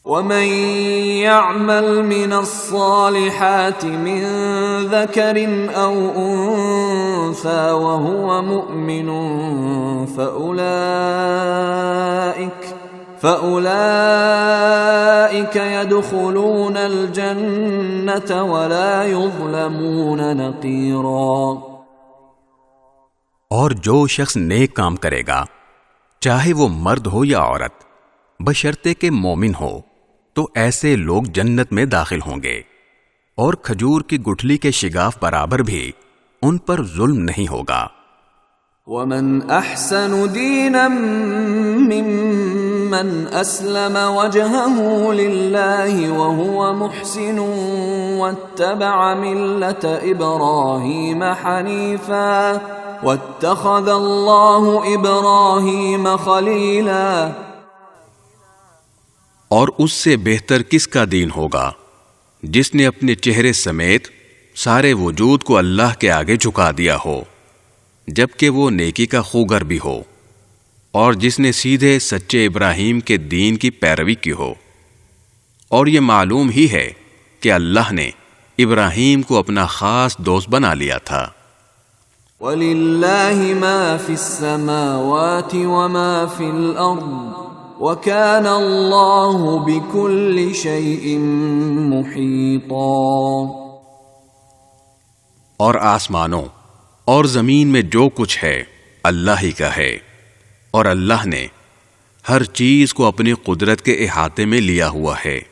ومن يعمل من الصالحات من ذكر أو أنثى وهو مؤمن فأولئك يدخلون الجنة ولا يظلمون نقيرا۔ اور جو شخص نیک کام کرے گا، چاہے وہ مرد ہو یا عورت، بشرطے کہ مومن ہو، تو ایسے لوگ جنت میں داخل ہوں گے، اور کھجور کی گٹھلی کے شگاف برابر بھی ان پر ظلم نہیں ہوگا۔ ومن احسن دینا ممن اسلم وجهه لله وهو محسن واتبع ملة ابراہیم حنیفا واتخذ اللہ ابراہیم خلیلا۔ اور اس سے بہتر کس کا دین ہوگا جس نے اپنے چہرے سمیت سارے وجود کو اللہ کے آگے جھکا دیا ہو، جبکہ وہ نیکی کا خوگر بھی ہو، اور جس نے سیدھے سچے ابراہیم کے دین کی پیروی کی ہو۔ اور یہ معلوم ہی ہے کہ اللہ نے ابراہیم کو اپنا خاص دوست بنا لیا تھا۔ وَلِلَّهِ مَا فِي السَّمَاوَاتِ وَمَا فِي الْأَرْضِ وَكَانَ اللَّهُ بِكُلِّ شَيْءٍ مُحِيطًا۔ اور آسمانوں اور زمین میں جو کچھ ہے اللہ ہی کا ہے، اور اللہ نے ہر چیز کو اپنی قدرت کے احاطے میں لیا ہوا ہے۔